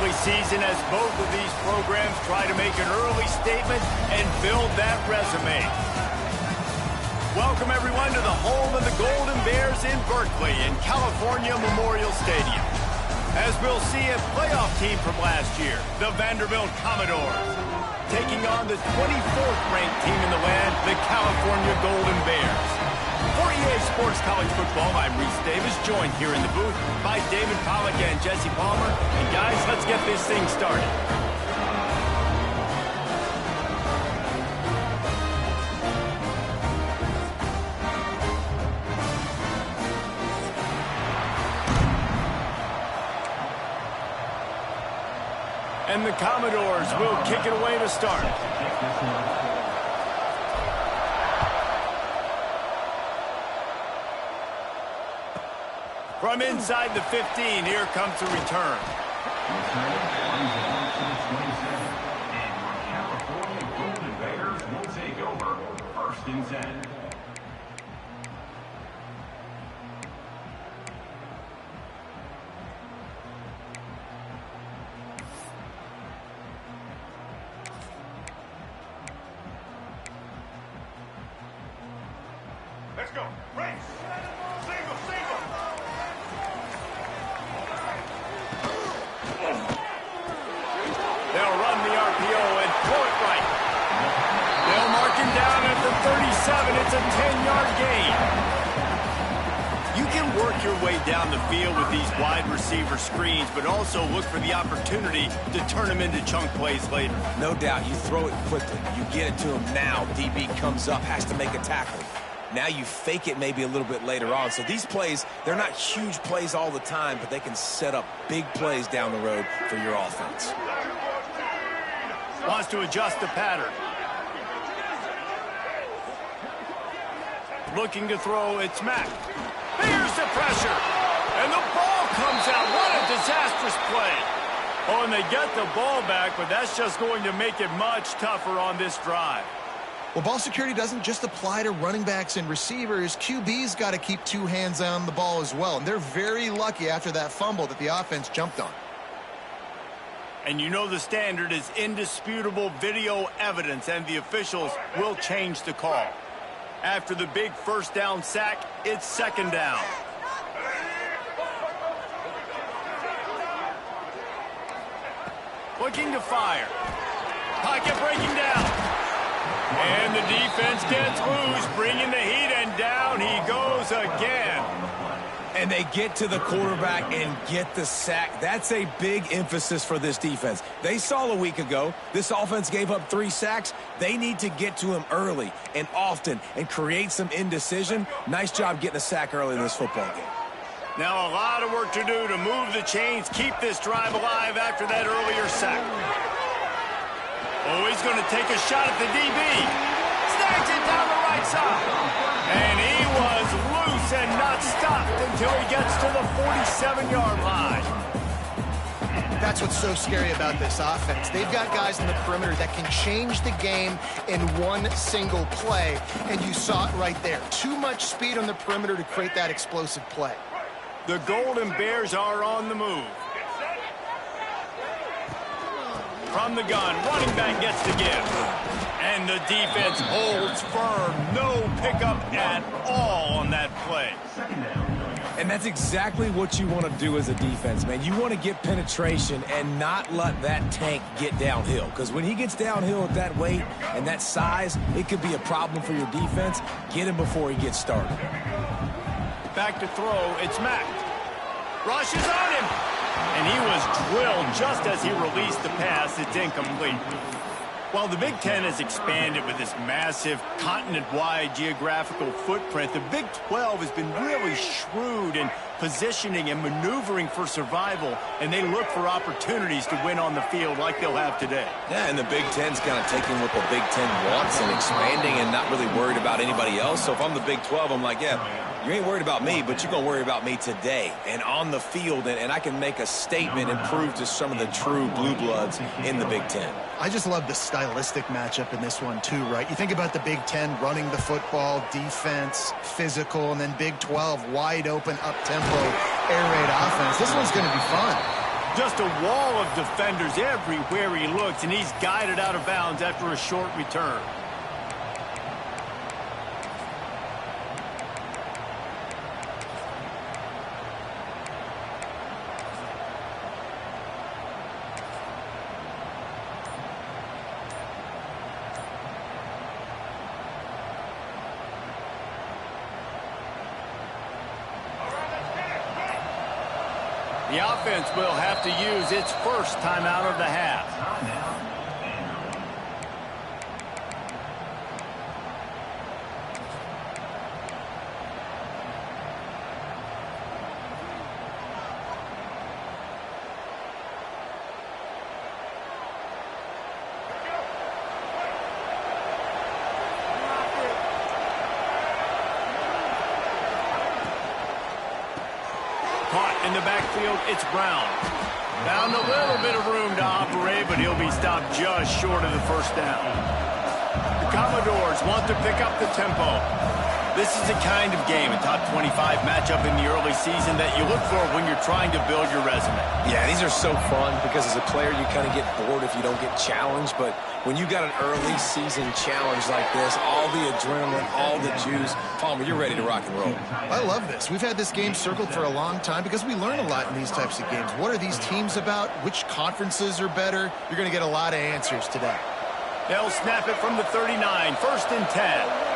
early season as both of these programs try to make an early statement and build that resume. Welcome, everyone, to the home of the Golden Bears in Berkeley in California Memorial Stadium. As we'll see a playoff team from last year, the Vanderbilt Commodores, taking on the 24th ranked team in the land, the California Golden Bears. For EA Sports College Football, I'm Reese Davis, joined here in the booth by David Pollack and Jesse Palmer. And guys, let's get this thing started. And the Commodores will kick it away to start. From inside the 15, here comes the return. California Golden Bears will take over 1st and 10. Let's go. Race. Single, single. They'll run the RPO and throw it right. They'll mark him down at the 37. It's a 10-yard gain. You can work your way down the field with these wide receiver screens, but also look for the opportunity to turn them into chunk plays later. No doubt, you throw it quickly. You get it to him now. DB comes up, has to make a tackle. Now you fake it maybe a little bit later on. So these plays, they're not huge plays all the time, but they can set up big plays down the road for your offense. Wants to adjust the pattern. Looking to throw, it's Mack. Here's the pressure. And the ball comes out. What a disastrous play. Oh, and they get the ball back, but that's just going to make it much tougher on this drive. Well, ball security doesn't just apply to running backs and receivers. QB's got to keep two hands on the ball as well. And they're very lucky after that fumble that the offense jumped on. And you know the standard is indisputable video evidence, and the officials will change the call. After the big first down sack, it's 2nd down. Looking to fire. Pocket breaking down. And the defense gets loose, bringing the heat, and down he goes again. And they get to the quarterback and get the sack. That's a big emphasis for this defense. They saw a week ago, this offense gave up 3 sacks. They need to get to him early and often and create some indecision. Nice job getting a sack early in this football game. Now a lot of work to do to move the chains, keep this drive alive after that earlier sack. Oh, he's going to take a shot at the DB. Snags it down the right side. And he was loose and not stopped until he gets to the 47-yard line. That's what's so scary about this offense. They've got guys in the perimeter that can change the game in one single play. And you saw it right there. Too much speed on the perimeter to create that explosive play. The Golden Bears are on the move. From the gun, running back gets to give. And the defense holds firm. No pickup at all on that play. And that's exactly what you want to do as a defense, man. You want to get penetration and not let that tank get downhill. Because when he gets downhill at that weight and that size, it could be a problem for your defense. Get him before he gets started. Back to throw, it's Mack. Rushes on him. And he was drilled just as he released the pass. It's incomplete. While the Big Ten has expanded with this massive continent-wide geographical footprint, the Big 12 has been really shrewd in positioning and maneuvering for survival, and they look for opportunities to win on the field like they'll have today. Yeah, and the Big Ten's kind of taking what the Big Ten wants and expanding and not really worried about anybody else. So if I'm the Big 12, I'm like, yeah, you ain't worried about me, but you're going to worry about me today and on the field, and I can make a statement and prove to some of the true blue bloods in the Big Ten. I just love the stylistic matchup in this one too, right? You think about the Big Ten running the football, defense, physical, and then Big 12 wide open, up-tempo, air raid offense. This one's going to be fun. Just a wall of defenders everywhere he looks, and he's guided out of bounds after a short return. The offense will have to use its first timeout of the half. Caught in the backfield, it's Brown. Found a little bit of room to operate, but he'll be stopped just short of the first down. The Commodores want to pick up the tempo. This is the kind of game, a top 25 matchup in the early season, that you look for when you're trying to build your resume. Yeah, these are so fun because as a player, you kind of get bored if you don't get challenged. But when you got an early season challenge like this, all the adrenaline, all the juice, Palmer, you're ready to rock and roll. I love this. We've had this game circled for a long time because we learn a lot in these types of games. What are these teams about? Which conferences are better? You're going to get a lot of answers today. They'll snap it from the 39, 1st and 10.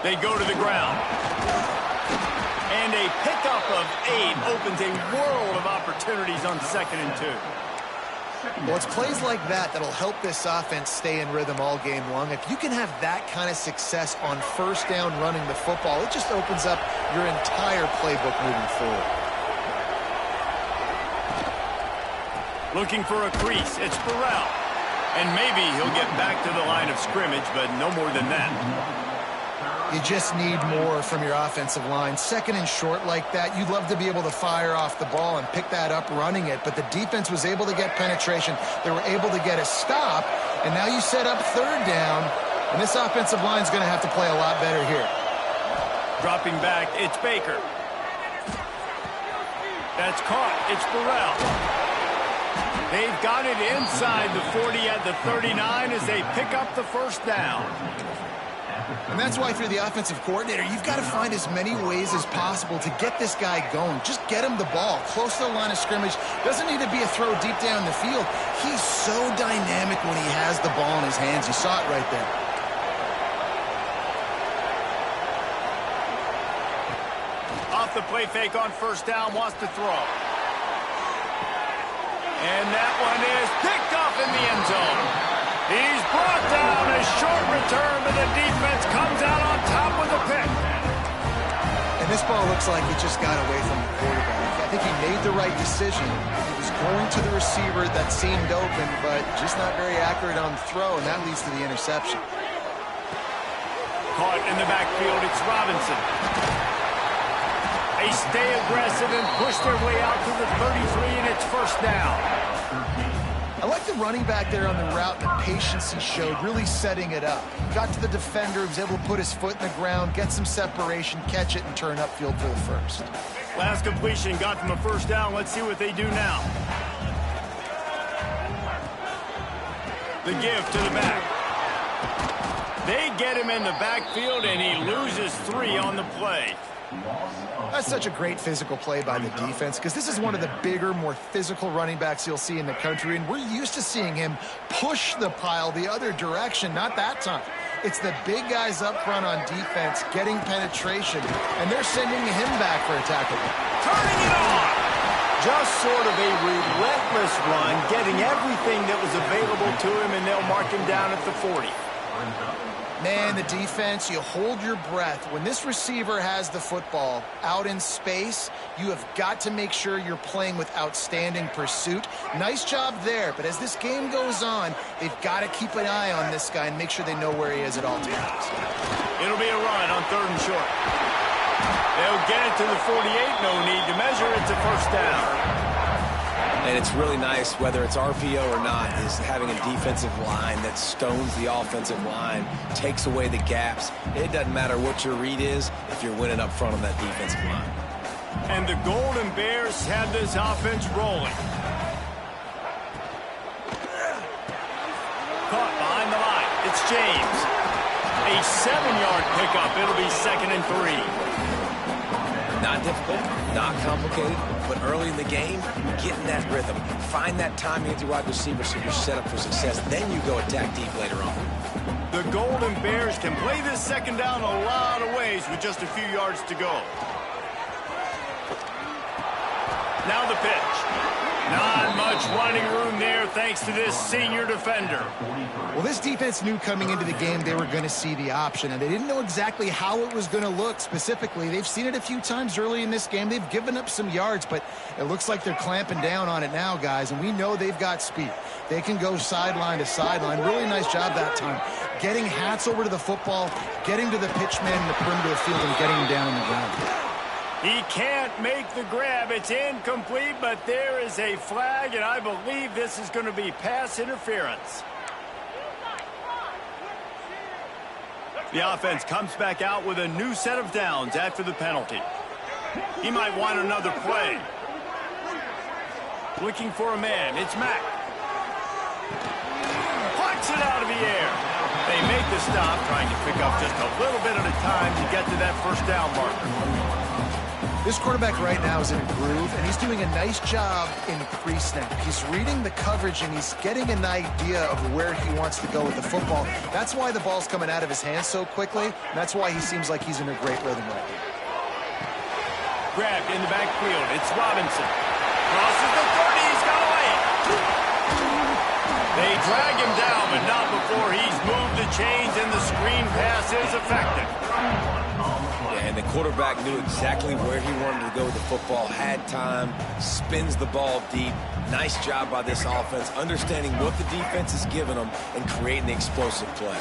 They go to the ground. And a pickup of 8 opens a world of opportunities on 2nd and 2. Well, it's plays like that that'll help this offense stay in rhythm all game long. If you can have that kind of success on 1st down running the football, it just opens up your entire playbook moving forward. Looking for a crease. It's Burrell. And maybe he'll get back to the line of scrimmage, but no more than that. You just need more from your offensive line. 2nd and short like that, you'd love to be able to fire off the ball and pick that up running it, but the defense was able to get penetration. They were able to get a stop, and now you set up 3rd down, and this offensive line is going to have to play a lot better here. Dropping back, it's Baker. That's caught. It's Burrell. They've got it inside the 40 at the 39 as they pick up the 1st down. And that's why, through the offensive coordinator, you've got to find as many ways as possible to get this guy going. Just get him the ball close to the line of scrimmage. Doesn't need to be a throw deep down the field. He's so dynamic when he has the ball in his hands. You saw it right there. Off the play fake on 1st down, wants to throw. And that one is picked off in the end zone. He's brought down. A short return, but the defense comes out on top with a pick. And this ball looks like it just got away from the quarterback. I think he made the right decision. He was going to the receiver that seemed open, but just not very accurate on the throw, and that leads to the interception. Caught in the backfield, it's Robinson. They stay aggressive and push their way out to the 33, and it's 1st down. I like the running back there on the route and the patience he showed, really setting it up. Got to the defender, was able to put his foot in the ground, get some separation, catch it, and turn upfield for the 1st. Last completion got them a 1st down. Let's see what they do now. The give to the back. They get him in the backfield, and he loses 3 on the play. That's such a great physical play by the defense because this is one of the bigger, more physical running backs you'll see in the country, and we're used to seeing him push the pile the other direction. Not that time. It's the big guys up front on defense getting penetration, and they're sending him back for a tackle. Turning it on! Just sort of a relentless run, getting everything that was available to him, and they'll mark him down at the 40. Man, the defense, you hold your breath. When this receiver has the football out in space, you have got to make sure you're playing with outstanding pursuit. Nice job there, but as this game goes on, they've got to keep an eye on this guy and make sure they know where he is at all times. It'll be a run on 3rd and short. They'll get it to the 48. No need to measure. It's a 1st down. And it's really nice, whether it's RPO or not, is having a defensive line that stones the offensive line, takes away the gaps. It doesn't matter what your read is if you're winning up front on that defensive line. And the Golden Bears have this offense rolling. Caught behind the line. It's James. A 7-yard pickup. It'll be 2nd and 3. Not difficult, not complicated, but early in the game, get in that rhythm. Find that timing with your wide receiver so you're set up for success. Then you go attack deep later on. The Golden Bears can play this 2nd down a lot of ways with just a few yards to go. Now the pitch. Not much running room there thanks to this senior defender. Well, this defense knew coming into the game they were going to see the option, and they didn't know exactly how it was going to look specifically. They've seen it a few times early in this game. They've given up some yards, but it looks like they're clamping down on it now, guys, and we know they've got speed. They can go sideline to sideline. Really nice job that time. Getting Hats over to the football, getting to the pitch man in the perimeter of the field, and getting him down on the ground. He can't make the grab. It's incomplete, but there is a flag, and I believe this is going to be pass interference. The offense comes back out with a new set of downs after the penalty. He might want another play. Looking for a man. It's Mack. Plucks it out of the air. They make the stop, trying to pick up just a little bit at a time to get to that first down marker. This quarterback right now is in a groove, and he's doing a nice job in pre-snap. He's reading the coverage, and he's getting an idea of where he wants to go with the football. That's why the ball's coming out of his hands so quickly, and that's why he seems like he's in a great rhythm right now. Grabbed in the backfield. It's Robinson. Crosses the 30. He's got away. They drag him down, but not before he's moved the chains, and the screen pass is effective. And the quarterback knew exactly where he wanted to go with the football, had time, spins the ball deep. Nice job by this offense, understanding what the defense is giving them and creating the explosive play.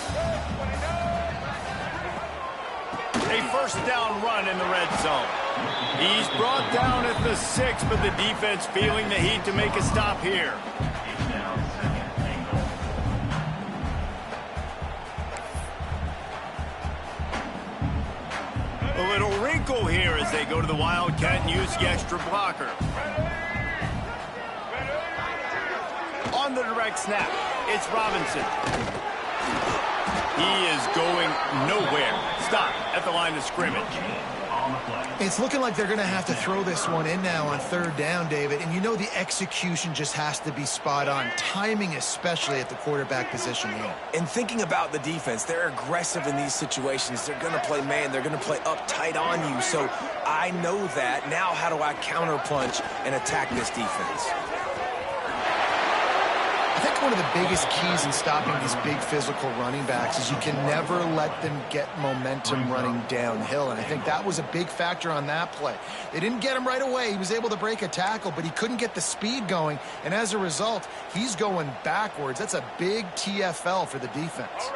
A first down run in the red zone. He's brought down at the 6, but the defense feeling the heat to make a stop here. A little wrinkle here as they go to the Wildcat and use the extra blocker. On the direct snap, it's Robinson. He is going nowhere. Stop at the line of scrimmage. It's looking like they're going to have to throw this one in now on 3rd down, David. And you know the execution just has to be spot on. Timing especially at the quarterback position here. And thinking about the defense, they're aggressive in these situations. They're going to play man. They're going to play up tight on you. So I know that. Now how do I counterpunch and attack this defense? I think one of the biggest keys in stopping these big physical running backs is you can never let them get momentum running downhill, and I think that was a big factor on that play. They didn't get him right away. He was able to break a tackle, but he couldn't get the speed going, and as a result, he's going backwards. That's a big TFL for the defense.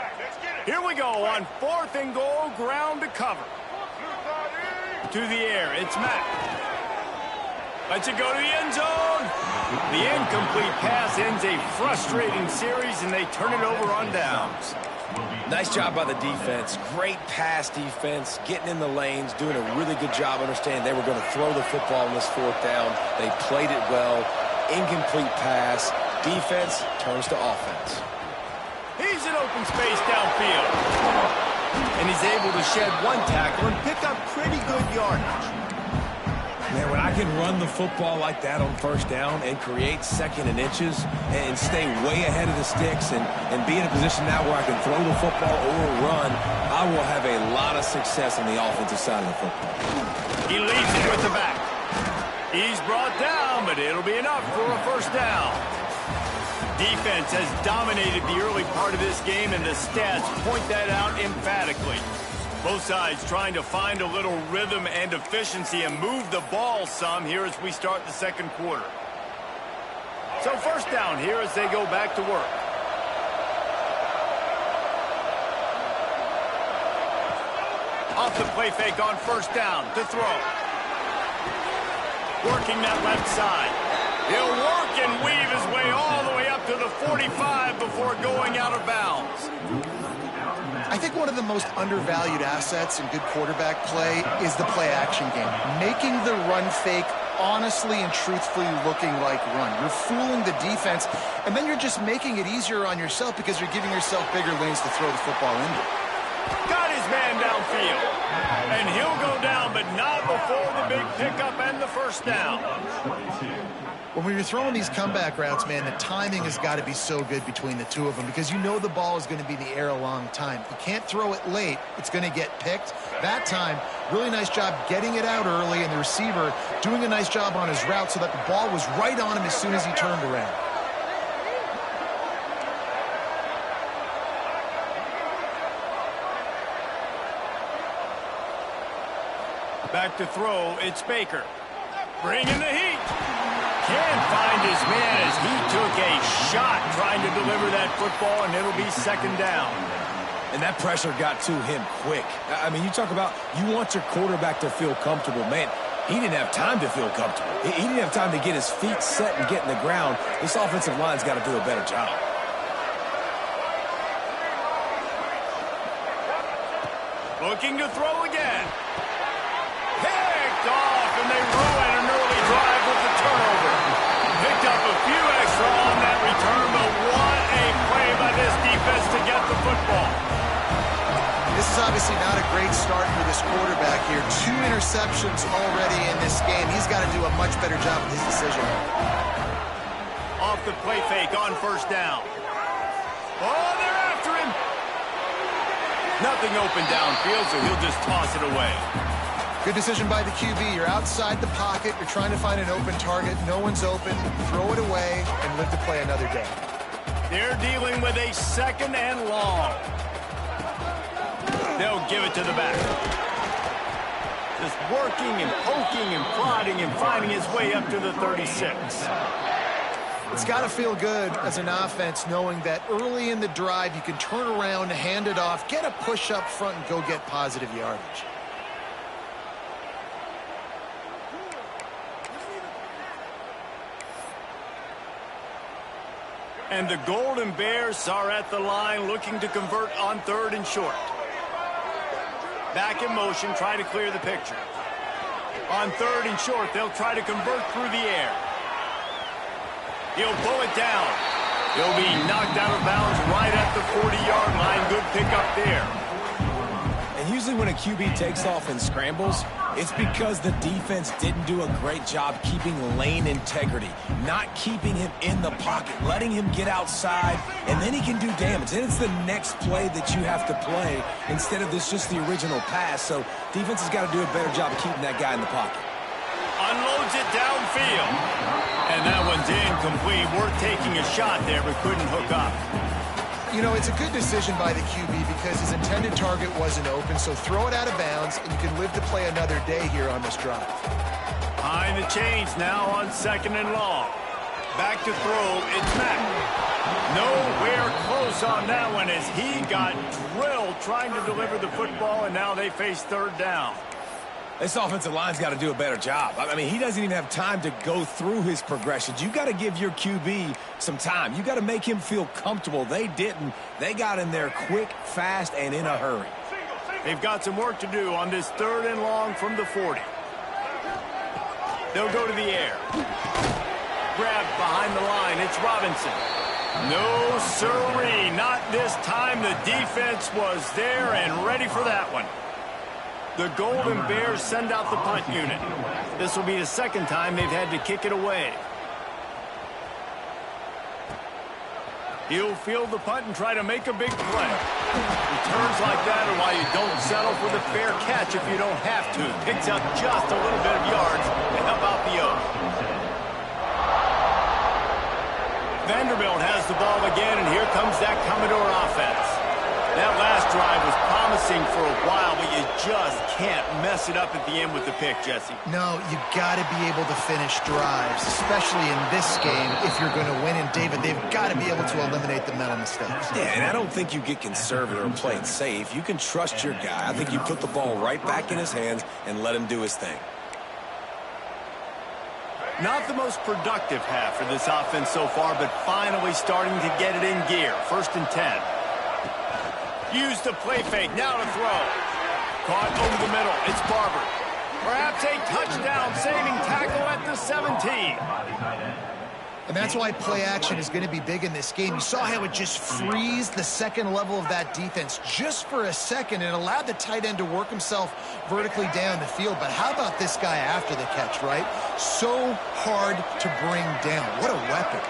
Here we go on 4th and goal, ground to cover. To the air, it's Mack. Lets it go to the end zone. The incomplete pass ends a frustrating series, and they turn it over on downs. Nice job by the defense. Great pass defense, getting in the lanes, doing a really good job understanding they were going to throw the football on this 4th down. They played it well. Incomplete pass. Defense turns to offense. He's in open space downfield. And he's able to shed one tackle and pick up pretty good yardage. Man, when I can run the football like that on 1st down and create 2nd and inches and stay way ahead of the sticks and be in a position now where I can throw the football or run, I will have a lot of success on the offensive side of the football. He leads it with the back. He's brought down, but it'll be enough for a 1st down. Defense has dominated the early part of this game, and the stats point that out emphatically. Both sides trying to find a little rhythm and efficiency and move the ball some here as we start the 2nd quarter. So 1st down here as they go back to work. Off the play fake on 1st down to throw. Working that left side. He'll work and weave his way all the way up to the 45 before going out of bounds. I think one of the most undervalued assets in good quarterback play is the play-action game. Making the run fake honestly and truthfully looking like run. You're fooling the defense, and then you're just making it easier on yourself because you're giving yourself bigger lanes to throw the football into. Got his man downfield. And he'll go down, but not before the big pickup and the first down. When you're throwing these comeback routes, man, the timing has got to be so good between the two of them because you know the ball is going to be in the air a long time. You can't throw it late. It's going to get picked. That time, really nice job getting it out early, and the receiver doing a nice job on his route so that the ball was right on him as soon as he turned around. Back to throw, it's Baker. Bringing the heat. Can't find his man as he took a shot trying to deliver that football, and it'll be second down. And that pressure got to him quick. I mean, you talk about you want your quarterback to feel comfortable. Man, he didn't have time to feel comfortable. He didn't have time to get his feet set and get in the ground. This offensive line's got to do a better job. Looking to throw again. Picked off, and they ruin an early drive with the turnover. Picked up a few extra on that return, but what a play by this defense to get the football. This is obviously not a great start for this quarterback here. 2 interceptions already in this game. He's got to do a much better job with his decision. Off the play fake on first down. Oh, they're after him. Nothing open downfield, so he'll just toss it away. Good decision by the QB. You're outside the pocket. You're trying to find an open target. No one's open. Throw it away and live to play another day. They're dealing with a second and long. They'll give it to the back. Just working and poking and prodding and finding his way up to the 36. It's got to feel good as an offense knowing that early in the drive you can turn around, hand it off, get a push up front, and go get positive yardage. And the Golden Bears are at the line looking to convert on third and short. Back in motion, try to clear the picture. On third and short, they'll try to convert through the air. He'll pull it down. He'll be knocked out of bounds right at the 40-yard line. Good pickup there. And usually when a QB takes off and scrambles, it's because the defense didn't do a great job keeping lane integrity, not keeping him in the pocket, letting him get outside, and then he can do damage. Then it's the next play that you have to play instead of this just the original pass. So defense has got to do a better job of keeping that guy in the pocket. Unloads it downfield. And that one's incomplete. Worth taking a shot there, but couldn't hook up. You know, it's a good decision by the QB because his intended target wasn't open, so throw it out of bounds, and you can live to play another day here on this drive. Behind the chains now on second and long. Back to throw, it's Mack. Nowhere close on that one as he got drilled trying to deliver the football, and now they face third down. This offensive line's got to do a better job. I mean, he doesn't even have time to go through his progressions. You got to give your QB some time. You got to make him feel comfortable. They didn't. They got in there quick, fast, and in a hurry. They've got some work to do on this third and long from the 40. They'll go to the air. Grabbed behind the line. It's Robinson. No siree, not this time. The defense was there and ready for that one. The Golden Bears send out the punt unit. This will be the second time they've had to kick it away. He'll field the punt and try to make a big play. Returns like that are why you don't settle for the fair catch if you don't have to. Picks up just a little bit of yards to help out the Oak. Vanderbilt has the ball again, and here comes that Commodore offense. That last drive was promising for a while, but you just can't mess it up at the end with the pick, Jesse. No, you got to be able to finish drives, especially in this game if you're going to win. And, David, they've got to be able to eliminate the mental mistakes. Yeah, and I don't think you get conservative or play it safe. You can trust your guy. I think you put the ball right back in his hands and let him do his thing. Not the most productive half for this offense so far, but finally starting to get it in gear. 1st and 10. Use the play fake. Now to throw. Caught over the middle. It's Barber. Perhaps a touchdown-saving tackle at the 17. And that's why play action is going to be big in this game. You saw how it just freezed the second level of that defense just for a second and allowed the tight end to work himself vertically down the field. But how about this guy after the catch, right? So hard to bring down. What a weapon.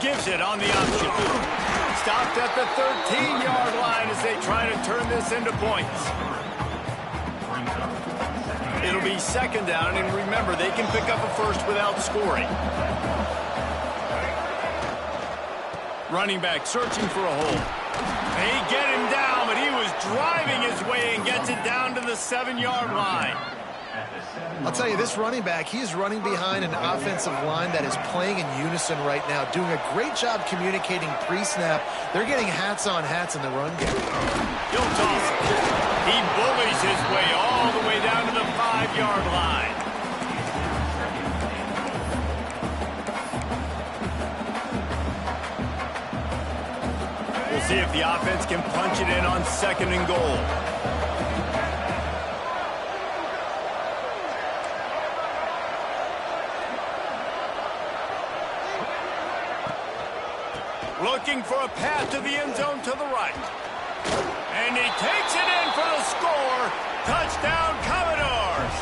Gives it on the option. Stopped at the 13-yard line as they try to turn this into points. It'll be 2nd down, and remember, they can pick up a first without scoring. Running back searching for a hole. They get him down, but he was driving his way and gets it down to the 7-yard line. I'll tell you, this running back, he is running behind an offensive line that is playing in unison right now, doing a great job communicating pre-snap. They're getting hats on hats in the run game. He'll toss it. He bullies his way all the way down to the 5-yard line. We'll see if the offense can punch it in on 2nd and goal. Looking for a path to the end zone to the right. And he takes it in for the score. Touchdown, Commodores.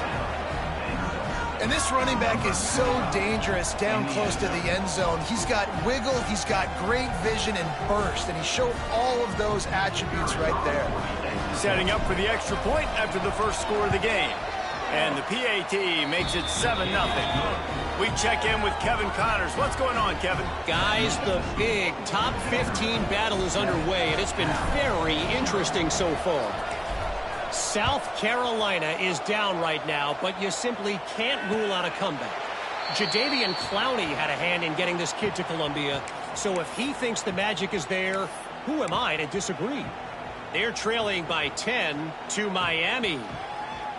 And this running back is so dangerous down close to the end zone. He's got wiggle, he's got great vision and burst, and he showed all of those attributes right there. Setting up for the extra point after the first score of the game. And the PAT makes it 7-0. We check in with Kevin Connors. What's going on, Kevin? Guys, the big top 15 battle is underway, and it's been very interesting so far. South Carolina is down right now, but you simply can't rule out a comeback. Jadeveon Clowney had a hand in getting this kid to Columbia, so if he thinks the magic is there, who am I to disagree? They're trailing by 10 to Miami.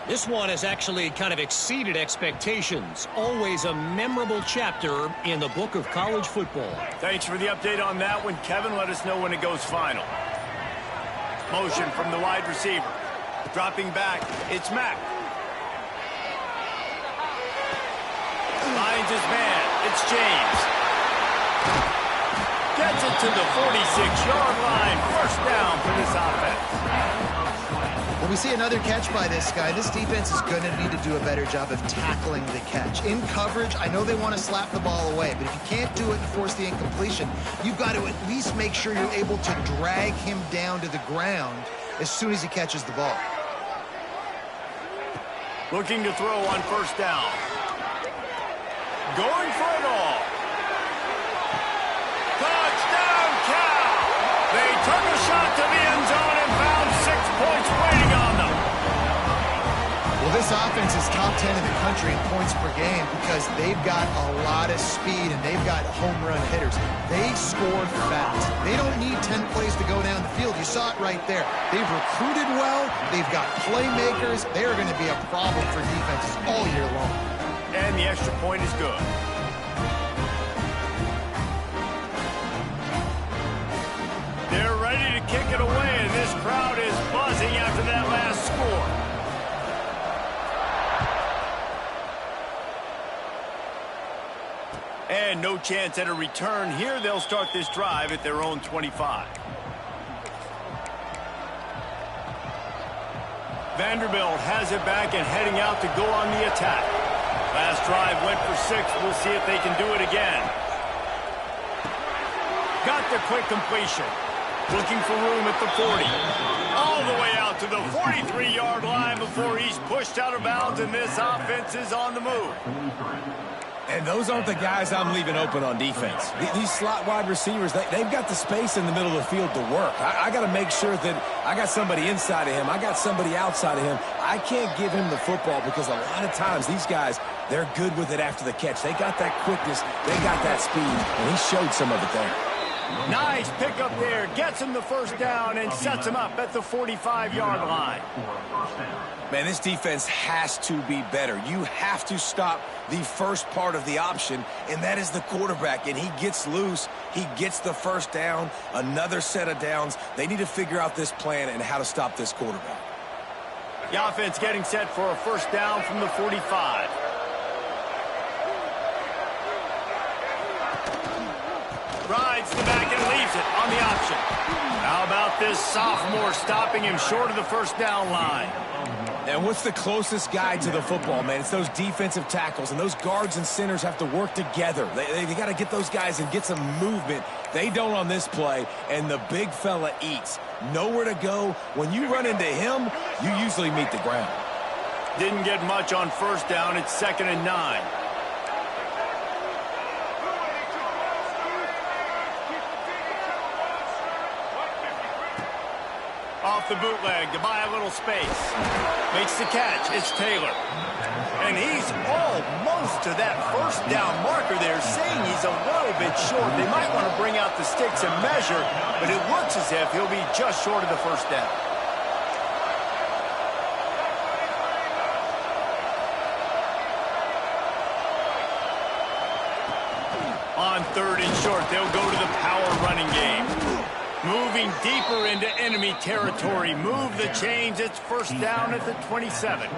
This one has actually kind of exceeded expectations. Always a memorable chapter in the book of college football. Thanks for the update on that one, Kevin. Let us know when it goes final. Motion from the wide receiver. Dropping back, it's Mack. Finds his man, it's James. Gets it to the 46-yard line. 1st down for this offense. When we see another catch by this guy, this defense is going to need to do a better job of tackling the catch. In coverage, I know they want to slap the ball away, but if you can't do it and force the incompletion, you've got to at least make sure you're able to drag him down to the ground as soon as he catches the ball. Looking to throw on 1st down. Going for it all. Touchdown, Cal! They took a shot to the end zone and found 6 points waiting on them. Well, this offense is top 10 in the country in points per game because they've got a lot of speed and they've got home run hitters. They score fast. They don't need 10 plays to go down the field. You saw it right there. They've recruited well. They've got playmakers. They are going to be a problem for defenses all year long. And the extra point is good. They're ready to kick it away, and this crowd is buzzing after that last score. And no chance at a return here. They'll start this drive at their own 25. Vanderbilt has it back and heading out to go on the attack. Last drive went for 6. We'll see if they can do it again. Got the quick completion. Looking for room at the 40. All the way out to the 43-yard line before he's pushed out of bounds, and this offense is on the move. And those aren't the guys I'm leaving open on defense. These slot wide receivers, they've got the space in the middle of the field to work. I got to make sure that I got somebody inside of him. I got somebody outside of him. I can't give him the football because a lot of times these guys, they're good with it after the catch. They got that quickness. They got that speed, and he showed some of it there. Nice pickup there. Gets him the first down and sets him up at the 45-yard line. Man, this defense has to be better. You have to stop the first part of the option, and that is the quarterback. And he gets loose. He gets the first down, another set of downs. They need to figure out this plan and how to stop this quarterback. The offense getting set for a first down from the 45. Rides the back and leaves it on the option. How about this sophomore stopping him short of the first down line? And what's the closest guy to the football, man? It's those defensive tackles, and those guards and centers have to work together. They got to get those guys and get some movement. They don't on this play, and the big fella eats. Nowhere to go. When you run into him, you usually meet the ground. Didn't get much on first down. It's 2nd and 9. Off the bootleg to buy a little space. Makes the catch. It's Taylor. And he's almost to that first down marker there, saying he's a little bit short. They might want to bring out the sticks and measure, but it looks as if he'll be just short of the first down. On 3rd and short, they'll go to the power running game. Moving deeper into enemy territory. Move the chains. It's first down at the 27.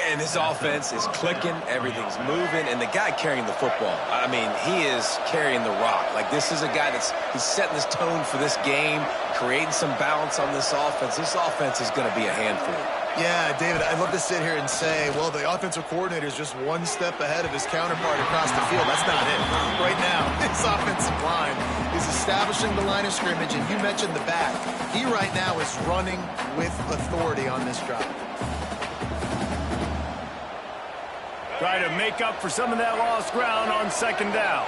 And this offense is clicking. Everything's moving. And the guy carrying the football, I mean, he is carrying the rock. Like, this is a guy he's setting this tone for this game, creating some balance on this offense. This offense is going to be a handful. Yeah, David, I'd love to sit here and say, well, the offensive coordinator is just one step ahead of his counterpart across the field. That's not it. Right now, his offensive line is establishing the line of scrimmage, and you mentioned the back. He right now is running with authority on this drive. Try to make up for some of that lost ground on 2nd down.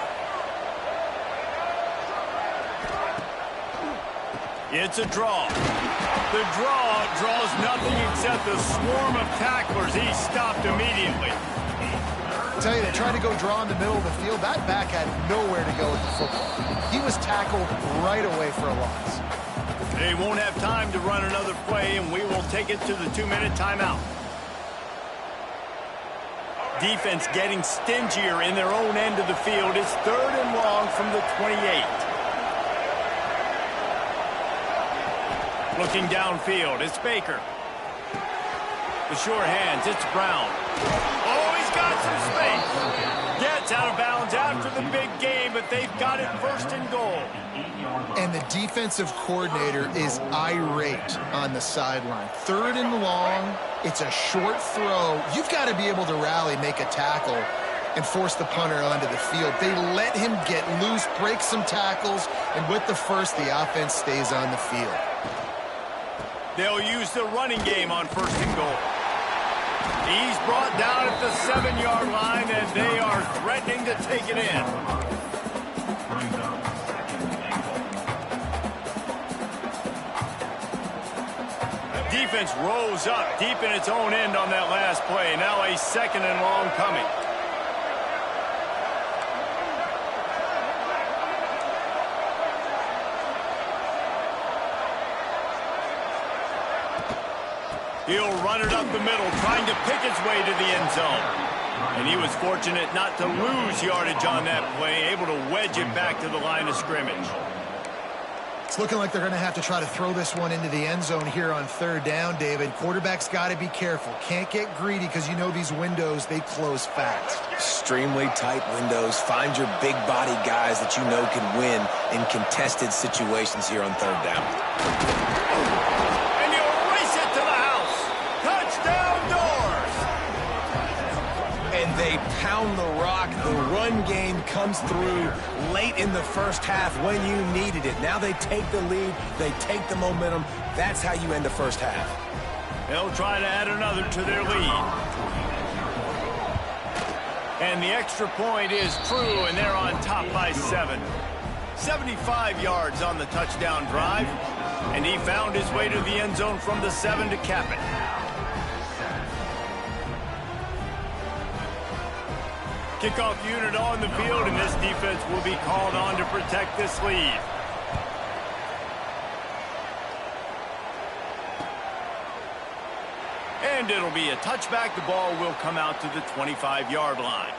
It's a draw. The draw draws nothing except the swarm of tacklers. He stopped immediately. I tell you, they tried to go draw in the middle of the field. That back had nowhere to go with the football. He was tackled right away for a loss. They won't have time to run another play, and we will take it to the 2-minute timeout. Defense getting stingier in their own end of the field. It's 3rd and long from the 28. Looking downfield, it's Baker. The short hands, it's Brown. Oh, he's got some space. Gets out of bounds after the big game, but they've got it 1st and goal. And the defensive coordinator is irate on the sideline. 3rd and long, it's a short throw. You've got to be able to rally, make a tackle, and force the punter onto the field. They let him get loose, break some tackles, and with the first, the offense stays on the field. They'll use the running game on 1st and goal. He's brought down at the 7-yard line, and they are threatening to take it in. Defense rose up deep in its own end on that last play. Now a 2nd and long coming. He'll run it up the middle, trying to pick its way to the end zone. And he was fortunate not to lose yardage on that play, able to wedge it back to the line of scrimmage. It's looking like they're going to have to try to throw this one into the end zone here on 3rd down, David. Quarterback's got to be careful. Can't get greedy because you know these windows, they close fast. Extremely tight windows. Find your big body guys that you know can win in contested situations here on 3rd down. They pound the rock. The run game comes through late in the first half when you needed it. Now they take the lead. They take the momentum. That's how you end the first half. They'll try to add another to their lead. And the extra point is true, and they're on top by 7. 75 yards on the touchdown drive, and he found his way to the end zone from the 7 to cap it. Kickoff unit on the field, and this defense will be called on to protect this lead. And it'll be a touchback. The ball will come out to the 25-yard line.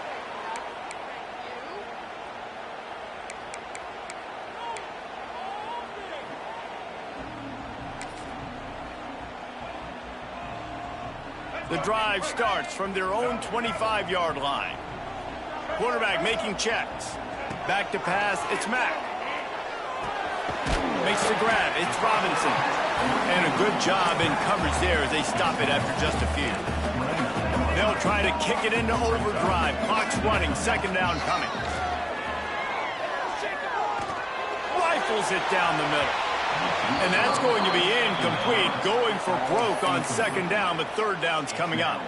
The drive starts from their own 25-yard line. Quarterback making checks. Back to pass, it's Mack. Makes the grab, it's Robinson. And a good job in coverage there as they stop it after just a few. They'll try to kick it into overdrive. Clock's running, second down coming. Rifles it down the middle. And that's going to be incomplete, going for broke on second down, but third down's coming up.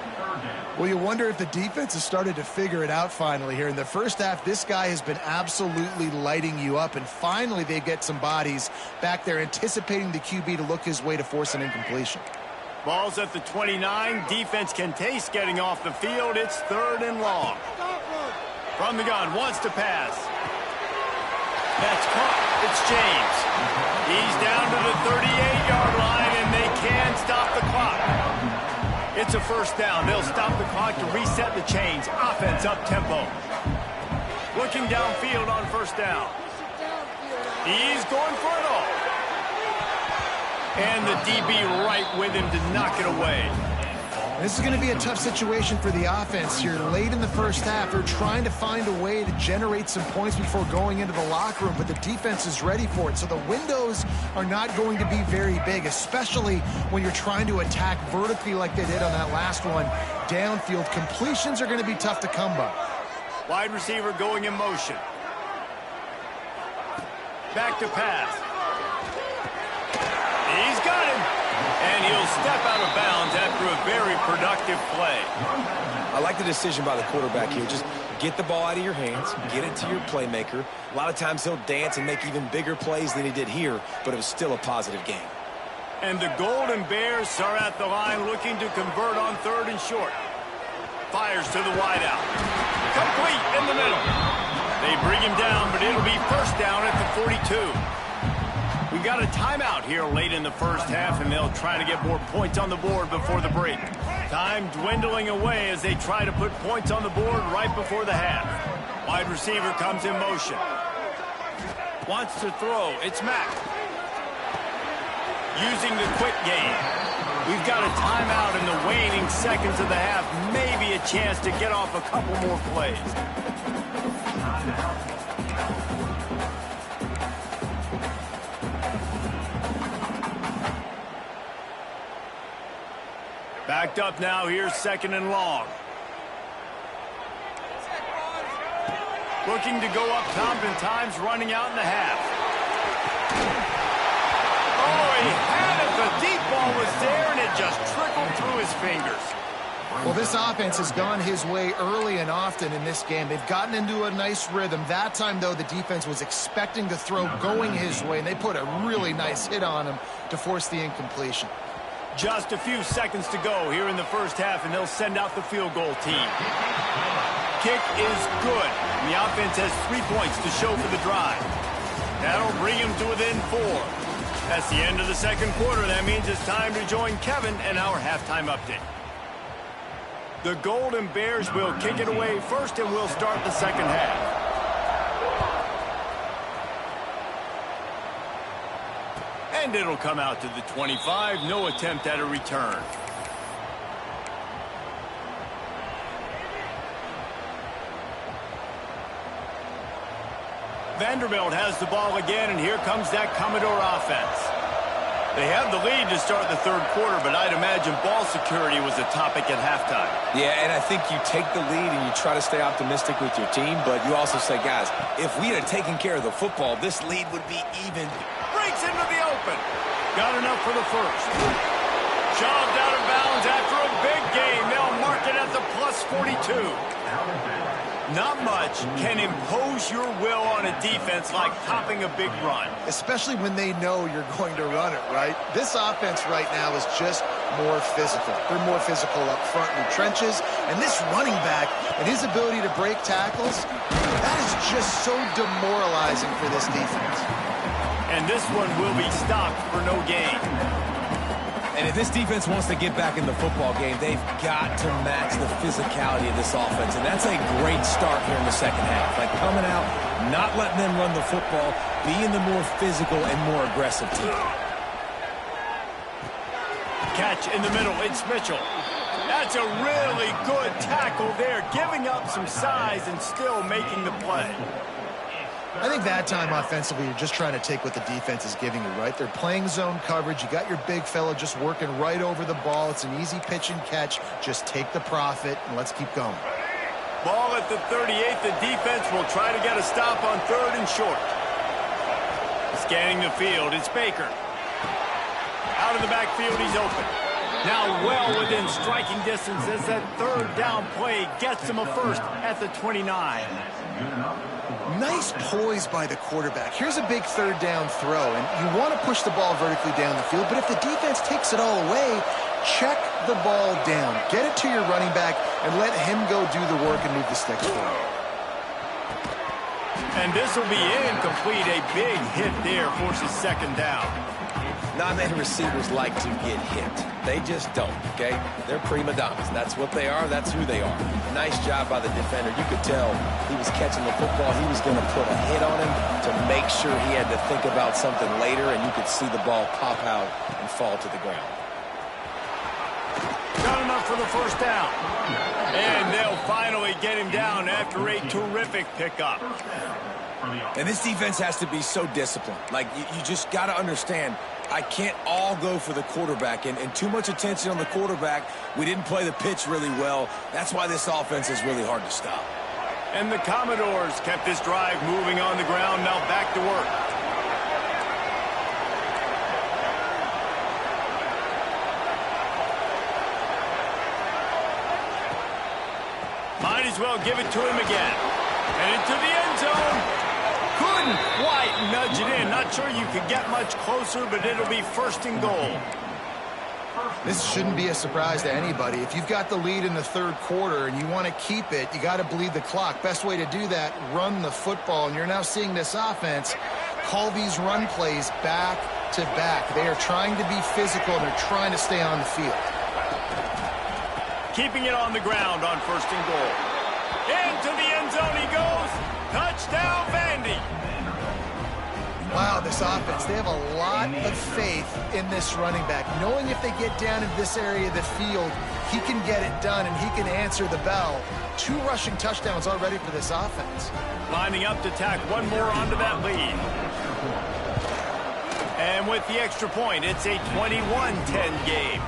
Well, you wonder if the defense has started to figure it out finally here. In the first half, this guy has been absolutely lighting you up, and finally they get some bodies back there anticipating the QB to look his way to force an incompletion. Ball's at the 29. Defense can taste getting off the field. It's third and long. From the gun, wants to pass. That's caught. It's James. He's down to the 38-yard line, and they can stop the clock. It's a first down. They'll stop the clock to reset the chains. Offense up tempo. Looking downfield on first down. He's going for it all. And the DB right with him to knock it away. This is going to be a tough situation for the offense here. Late in the first half, they're trying to find a way to generate some points before going into the locker room, but the defense is ready for it. So the windows are not going to be very big, especially when you're trying to attack vertically like they did on that last one. Downfield completions are going to be tough to come by. Wide receiver going in motion. Back to pass. He's got him. And he'll step out of bounds after a very productive play. I like the decision by the quarterback here. Just get the ball out of your hands, get it to your playmaker. A lot of times he'll dance and make even bigger plays than he did here, but it was still a positive game. And the Golden Bears are at the line looking to convert on third and short. Fires to the wideout. Complete in the middle. They bring him down, but it'll be first down at the 42. We got a timeout here late in the first half, and they'll try to get more points on the board before the break. Time dwindling away as they try to put points on the board right before the half. Wide receiver comes in motion. Wants to throw. It's Mack. Using the quick game. We've got a timeout in the waning seconds of the half. Maybe a chance to get off a couple more plays. Backed up now, here's second and long. Looking to go up top, and time's running out in the half. Oh, he had it. The deep ball was there, and it just trickled through his fingers. Well, this offense has gone his way early and often in this game. They've gotten into a nice rhythm. That time, though, the defense was expecting the throw going his way, and they put a really nice hit on him to force the incompletion. Just a few seconds to go here in the first half, and they'll send out the field goal team. Kick is good. And the offense has 3 points to show for the drive. That'll bring him to within 4. That's the end of the second quarter. That means it's time to join Kevin and our halftime update. The Golden Bears will kick it away first, and we'll start the second half. And it'll come out to the 25. No attempt at a return. Vanderbilt has the ball again, and here comes that Commodore offense. They have the lead to start the third quarter, but I'd imagine ball security was a topic at halftime. Yeah, and I think you take the lead and you try to stay optimistic with your team, but you also say, guys, if we had taken care of the football, this lead would be even. Breaks into the open. Got enough for the first. Shoved out of bounds after a big game. They'll mark it at the plus 42. Not much can impose your will on a defense like popping a big run. Especially when they know you're going to run it, right? This offense right now is just more physical. They're more physical up front in the trenches. And this running back and his ability to break tackles, that is just so demoralizing for this defense. And this one will be stopped for no gain. And if this defense wants to get back in the football game, they've got to match the physicality of this offense. And that's a great start here in the second half. Like coming out, not letting them run the football, being the more physical and more aggressive team. Catch in the middle. It's Mitchell. That's a really good tackle there, giving up some size and still making the play. I think that time offensively, you're just trying to take what the defense is giving you, right? They're playing zone coverage. You got your big fella just working right over the ball. It's an easy pitch and catch. Just take the profit, and let's keep going. Ball at the 38. The defense will try to get a stop on 3rd and short. Scanning the field, it's Baker. Out of the backfield, he's open. Now well within striking distance as that 3rd down play gets him a first at the 29. Nice poise by the quarterback. Here's a big 3rd down throw, and you want to push the ball vertically down the field, but if the defense takes it all away, check the ball down. Get it to your running back and let him go do the work and move the sticks for you. And this will be incomplete. A big hit there forces 2nd down. Not many receivers like to get hit. They just don't, okay? They're prima donnas. That's what they are. That's who they are. Nice job by the defender. You could tell he was catching the football. He was going to put a hit on him to make sure he had to think about something later, and you could see the ball pop out and fall to the ground. Got him up for the 1st down. And they'll finally get him down after a terrific pickup. And this defense has to be so disciplined. Like, you just got to understand, I can't all go for the quarterback. And too much attention on the quarterback. We didn't play the pitch really well. That's why this offense is really hard to stop. And the Commodores kept this drive moving on the ground. Now back to work. Might as well give it to him again. And into the end zone. Couldn't quite nudge it in. Not sure you could get much closer, but it'll be 1st and goal. This shouldn't be a surprise to anybody. If you've got the lead in the 3rd quarter and you want to keep it, you got to bleed the clock. Best way to do that, run the football. And you're now seeing this offense call these run plays back to back. They are trying to be physical, and they're trying to stay on the field. Keeping it on the ground on 1st and goal. Into the end zone he goes. Touchdown, Vandy. Wow, this offense, they have a lot of faith in this running back, knowing if they get down into this area of the field, he can get it done and he can answer the bell. 2 rushing touchdowns already for this offense. Lining up to tack one more onto that lead. And with the extra point, it's a 21-10 game.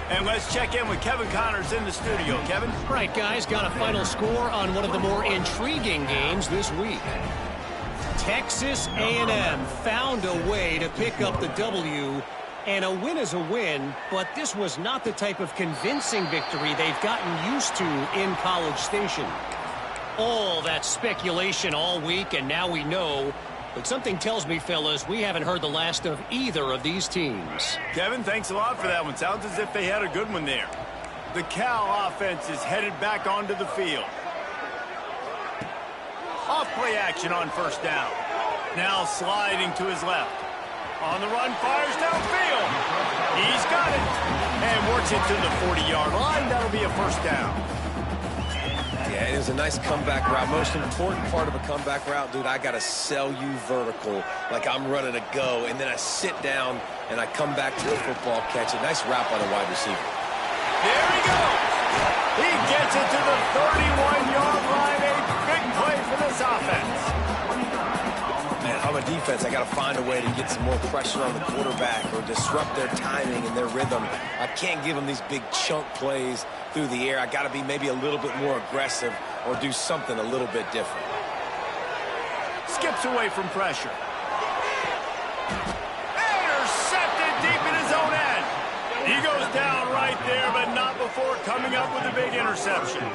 And let's check in with Kevin Connors in the studio. Kevin? Right, guys, got a final score on one of the more intriguing games this week. Texas A&M found a way to pick up the W, and a win is a win, but this was not the type of convincing victory they've gotten used to in College Station. All that speculation all week, and now we know. But something tells me, fellas, we haven't heard the last of either of these teams. Kevin, thanks a lot for that one. Sounds as if they had a good one there. The Cal offense is headed back onto the field. Off play action on 1st down. Now sliding to his left. On the run, fires downfield. He's got it. And works it to the 40-yard line. That'll be a 1st down. Yeah, it was a nice comeback route. Most important part of a comeback route, dude, I got to sell you vertical like I'm running a go, and then I sit down and I come back to the football, catch it. Nice route by the wide receiver. There he goes. He gets it to the 31-yard line. A big play for this offense. Man, I'm a defense. I got to find a way to get some more pressure on the quarterback or disrupt their timing and their rhythm. I can't give them these big chunk plays through the air. I got to be maybe a little bit more aggressive or do something a little bit different. Skips away from pressure. Intercepted deep in his own end. He goes down right there, but not before coming up with a big interception.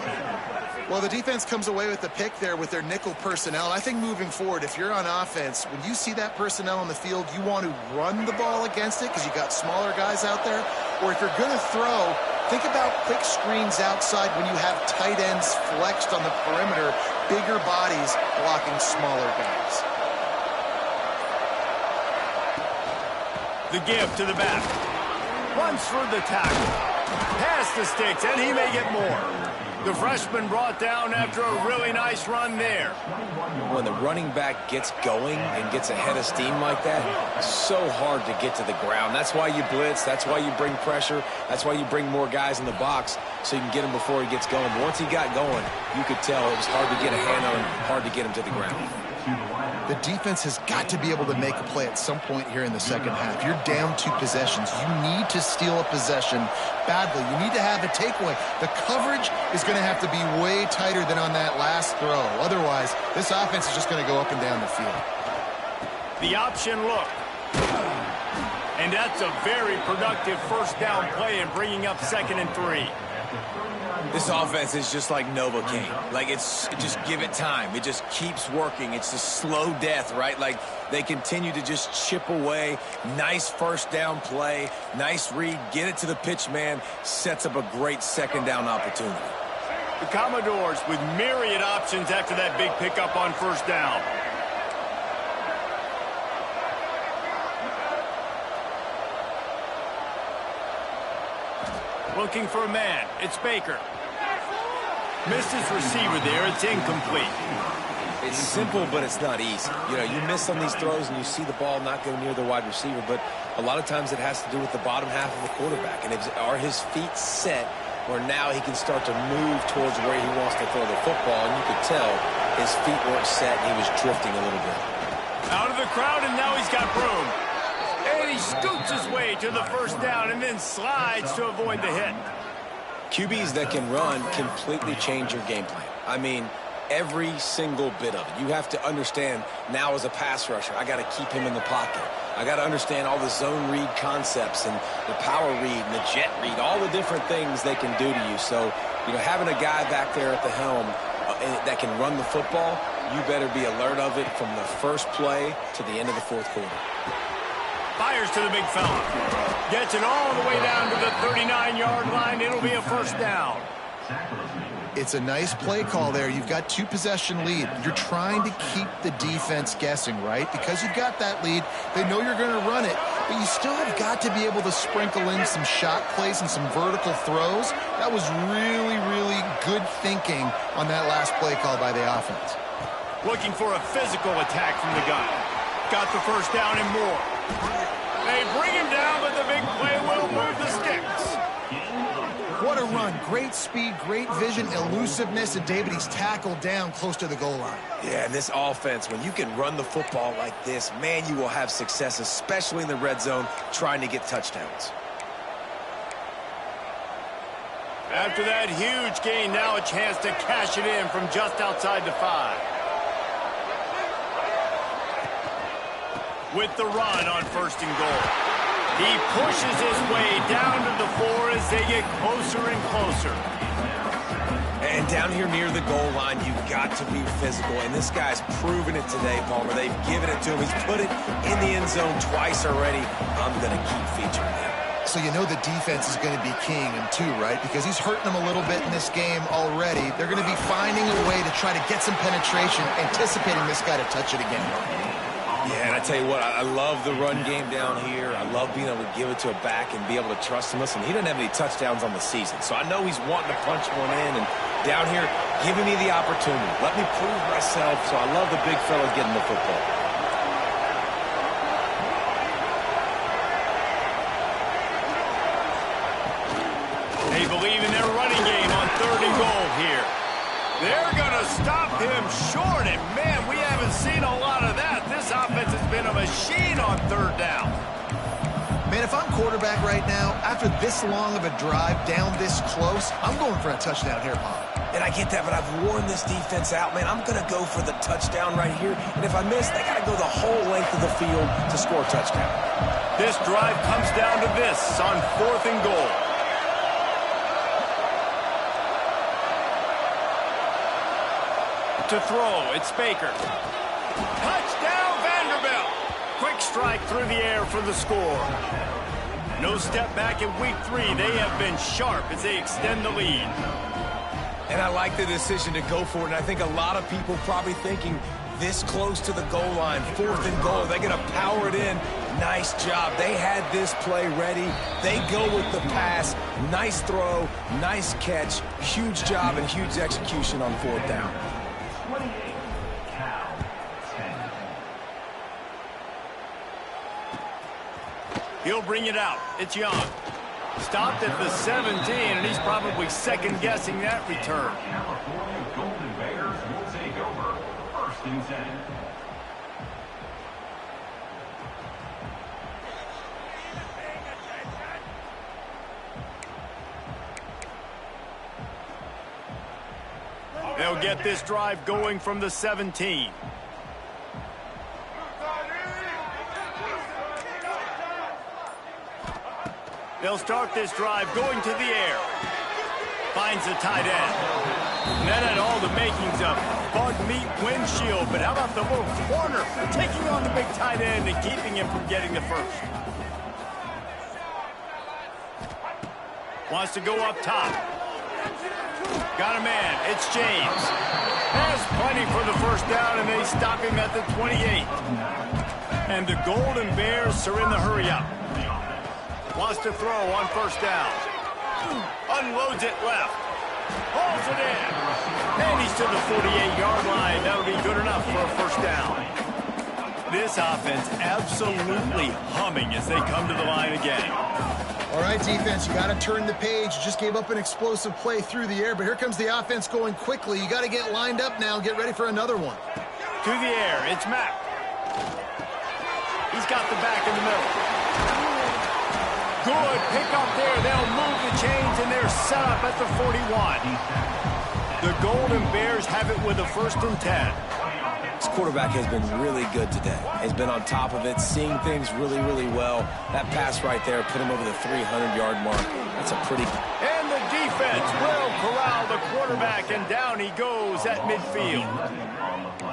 Well, the defense comes away with the pick there with their nickel personnel. And I think moving forward, if you're on offense, when you see that personnel on the field, you want to run the ball against it because you got smaller guys out there. Or if you're going to throw, think about quick screens outside when you have tight ends flexed on the perimeter, bigger bodies blocking smaller guys. The give to the back. Runs through the tackle. Past the sticks, and he may get more. The freshman brought down after a really nice run there. When the running back gets going and gets ahead of steam like that, it's so hard to get to the ground. That's why you blitz. That's why you bring pressure. That's why you bring more guys in the box so you can get him before he gets going. But once he got going, you could tell it was hard to get a hand on him, hard to get him to the ground. The defense has got to be able to make a play at some point here in the second half. You're down 2 possessions. You need to steal a possession badly. You need to have a takeaway. The coverage is going to have to be way tighter than on that last throw. Otherwise, this offense is just going to go up and down the field. The option look. And that's a very productive first down play and bringing up 2nd and 3. This offense is just like Novocaine. Like, just give it time. It just keeps working. It's a slow death, right? Like, they continue to just chip away. Nice first down play. Nice read. Get it to the pitch man. Sets up a great second down opportunity. The Commodores with myriad options after that big pickup on first down. Looking for a man. It's Baker. Missed his receiver there. It's incomplete. It's simple, but it's not easy. You know, you miss on these throws and you see the ball not go near the wide receiver, but a lot of times it has to do with the bottom half of the quarterback. And are his feet set where now he can start to move towards where he wants to throw the football? And you could tell his feet weren't set and he was drifting a little bit. Out of the crowd, and now he's got room. And he scoots his way to the first down and then slides to avoid the hit. QBs that can run completely change your game plan. I mean, every single bit of it. You have to understand now as a pass rusher, I got to keep him in the pocket. I got to understand all the zone read concepts and the power read and the jet read, all the different things they can do to you. So, you know, having a guy back there at the helm that can run the football, you better be alert of it from the first play to the end of the fourth quarter. Fires to the big fella. Gets it all the way down to the 39-yard line. It'll be a first down. It's a nice play call there. You've got 2-possession lead. You're trying to keep the defense guessing, right? Because you've got that lead, they know you're going to run it, but you still have got to be able to sprinkle in some shot plays and some vertical throws. That was really, really good thinking on that last play call by the offense. Looking for a physical attack from the gun. Got the first down and more. They bring him down, but the big play will move the sticks. What a run. Great speed, great vision, elusiveness, and David, he's tackled down close to the goal line. Yeah, and this offense, when you can run the football like this, man, you will have success, especially in the red zone, trying to get touchdowns. After that huge gain, now a chance to cash it in from just outside the 5. With the run on 1st and goal. He pushes his way down to the 4 as they get closer and closer. And down here near the goal line, you've got to be physical. And this guy's proven it today, Palmer. They've given it to him. He's put it in the end zone twice already. I'm going to keep featuring him. So you know the defense is going to be keying him too, right? Because he's hurting them a little bit in this game already. They're going to be finding a way to try to get some penetration, anticipating this guy to touch it again. Yeah, and I tell you what, I love the run game down here. I love being able to give it to a back and be able to trust him. Listen, he doesn't have any touchdowns on the season, so I know he's wanting to punch one in. And down here, giving me the opportunity. Let me prove myself, so I love the big fella getting the football. They believe in their running game on 3rd and goal here. They're going to stop him short, and man, we haven't seen a lot of that. This offense has been a machine on 3rd down. Man, if I'm quarterback right now, after this long of a drive down this close, I'm going for a touchdown here, Paul. And I get that, but I've worn this defense out, man. I'm going to go for the touchdown right here. And if I miss, they got to go the whole length of the field to score a touchdown. This drive comes down to this on 4th and goal. to throw. It's Baker. Touchdown, Vanderbilt. Quick strike through the air for the score. No step back in week 3. They have been sharp as they extend the lead. And I like the decision to go for it. And I think a lot of people probably thinking this close to the goal line, 4th and goal, they're going to power it in. Nice job. They had this play ready. They go with the pass. Nice throw, nice catch, huge job and huge execution on 4th down. 28, Cal, 10. He'll bring it out. It's Young. Stopped at the 17, and he's probably second-guessing that return. California Golden Bears will take over. 1st and 10. They'll get this drive going from the 17. They'll start this drive going to the air. Finds the tight end. And that had all the makings of bug meat windshield, but how about the little corner taking on the big tight end and keeping him from getting the first? Wants to go up top. Got a man. It's James. Has plenty for the first down, and they stop him at the 28. And the Golden Bears are in the hurry-up. Wants to throw on 1st down. Unloads it left. Hauls it in. And he's to the 48-yard line. That'll be good enough for a 1st down. This offense absolutely humming as they come to the line again. All right, defense, you got to turn the page. You just gave up an explosive play through the air, but here comes the offense going quickly. You got to get lined up now, get ready for another one. To the air, it's Mack. He's got the back in the middle. Good pick up there. They'll move the chains, and they're set up at the 41. The Golden Bears have it with a 1st and 10. This quarterback has been really good today. He's been on top of it, seeing things really, really well. That pass right there put him over the 300-yard mark. That's a pretty... And the defense will corral the quarterback, and down he goes at midfield.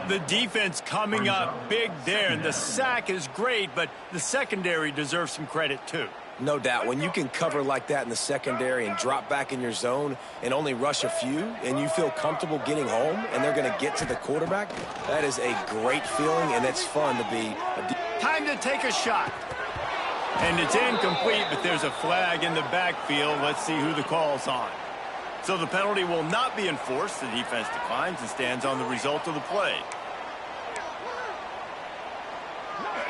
The defense coming up big there, and the sack is great, but the secondary deserves some credit too. No doubt. When you can cover like that in the secondary and drop back in your zone and only rush a few, and you feel comfortable getting home, and they're going to get to the quarterback, that is a great feeling, and it's fun to be Time to take a shot. And it's incomplete, but there's a flag in the backfield. Let's see who the call's on. So the penalty will not be enforced. The defense declines and stands on the result of the play.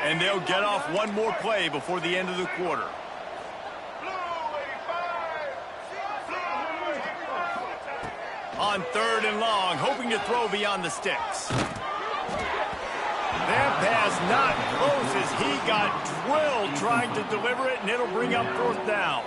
And they'll get off one more play before the end of the quarter. On 3rd and long, hoping to throw beyond the sticks. That pass not close as he got drilled trying to deliver it, and it'll bring up 4th down.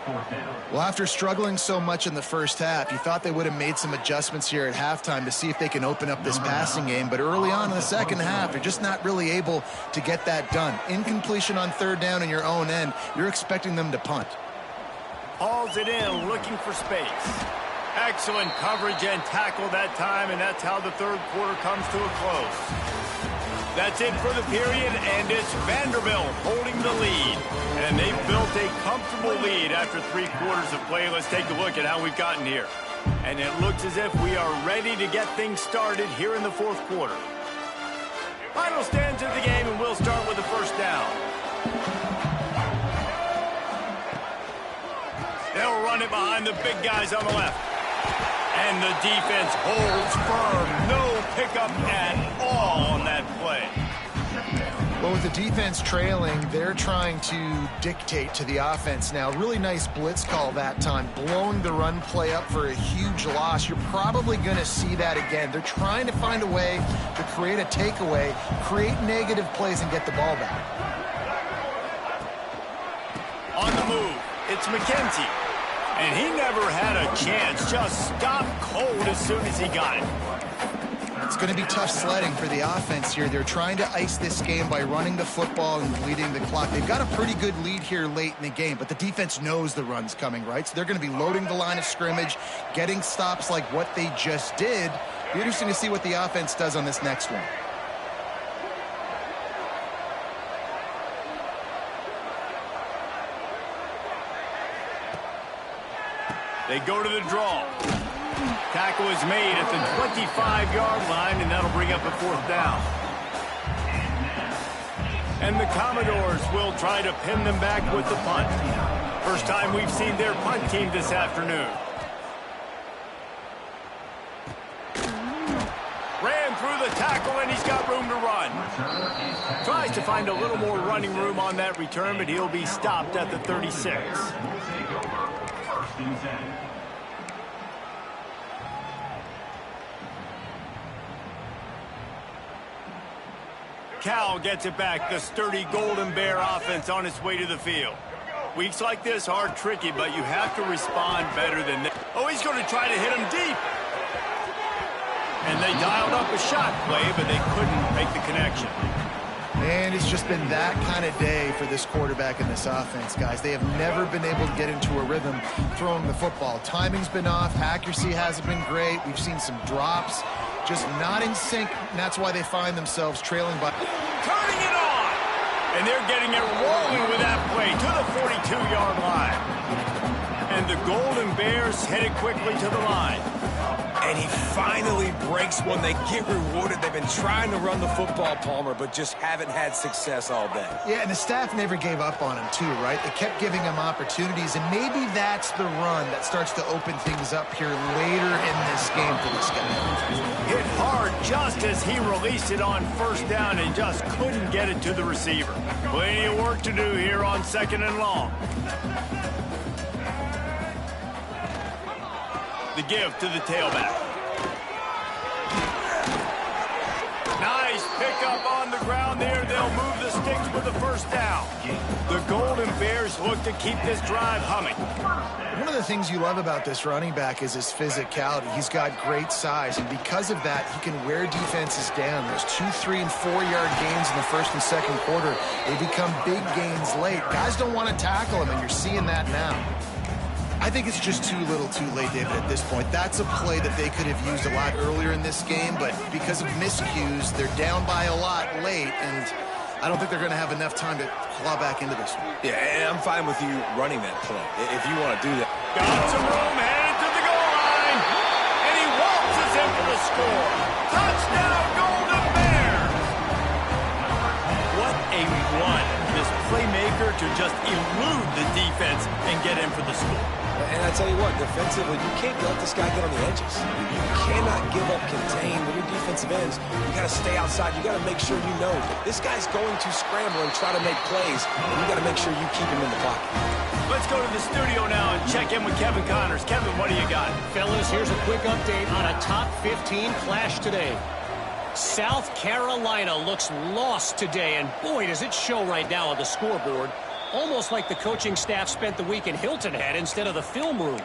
Well, after struggling so much in the first half, you thought they would have made some adjustments here at halftime to see if they can open up this passing game. But early on in the second half, they're just not really able to get that done. Incompletion on 3rd down in your own end, you're expecting them to punt. Hauls it in, looking for space. Excellent coverage and tackle that time, and that's how the 3rd quarter comes to a close. That's it for the period, and it's Vanderbilt holding the lead. And they've built a comfortable lead after 3 quarters of play. Let's take a look at how we've gotten here. And it looks as if we are ready to get things started here in the 4th quarter. Final stands of the game, and we'll start with the 1st down. They'll run it behind the big guys on the left. And the defense holds firm. No pickup at all on that play. Well, with the defense trailing, they're trying to dictate to the offense now. Really nice blitz call that time, blowing the run play up for a huge loss. You're probably going to see that again. They're trying to find a way to create a takeaway, create negative plays, and get the ball back. On the move, it's McKenzie. And he never had a chance, just stopped cold as soon as he got it. It's going to be tough sledding for the offense here. They're trying to ice this game by running the football and bleeding the clock. They've got a pretty good lead here late in the game, but the defense knows the run's coming, right? So they're going to be loading the line of scrimmage, getting stops like what they just did, Be interesting to see what the offense does on this next one. They go to the draw. Tackle is made at the 25-yard line, and that'll bring up a 4th down. And the Commodores will try to pin them back with the punt. First time we've seen their punt team this afternoon. Ran through the tackle, and he's got room to run. Tries to find a little more running room on that return, but he'll be stopped at the 36. Cal gets it back. The sturdy Golden Bear offense on its way to the field. Weeks like this are tricky, but you have to respond better than that. Oh, he's going to try to hit him deep. And they dialed up a shot play, but they couldn't make the connection. And it's just been that kind of day for this quarterback and this offense, guys. They have never been able to get into a rhythm throwing the football. Timing's been off. Accuracy hasn't been great. We've seen some drops. Just not in sync, and that's why they find themselves trailing by. Turning it on! And they're getting it rolling with that play to the 42-yard line. And the Golden Bears headed quickly to the line. And he finally breaks one. They get rewarded. They've been trying to run the football, Palmer, but just haven't had success all day. Yeah, and the staff never gave up on him, too, right? They kept giving him opportunities, and maybe that's the run that starts to open things up here later in this game for this guy. Hit hard just as he released it on 1st down and just couldn't get it to the receiver. Plenty of work to do here on 2nd and long. The give to the tailback. Nice pickup on the ground there. They'll move the sticks with the 1st down. The Golden Bears look to keep this drive humming. One of the things you love about this running back is his physicality. He's got great size, and because of that, he can wear defenses down. Those 2, 3, and 4-yard gains in the 1st and 2nd quarter, they become big gains late. Guys don't want to tackle him, and you're seeing that now. I think it's just too little too late, David, at this point. That's a play that they could have used a lot earlier in this game, but because of miscues, they're down by a lot late, and I don't think they're going to have enough time to claw back into this one. Yeah, and I'm fine with you running that play if you want to do that. Got some room, headed to the goal line, and he waltzes in for the score. Touchdown, Golden Bears! What a run. This playmaker to just elude the defense and get in for the score. And I tell you what, defensively, you can't let this guy get on the edges. You cannot give up contain with your defensive ends. You got to stay outside. You got to make sure you know this guy's going to scramble and try to make plays, and you got to make sure you keep him in the pocket. Let's go to the studio now and check in with Kevin Connors. Kevin, what do you got? Fellas, here's a quick update on a top 15 clash today. South Carolina looks lost today, and boy, does it show right now on the scoreboard. Almost like the coaching staff spent the week in Hilton Head instead of the film room.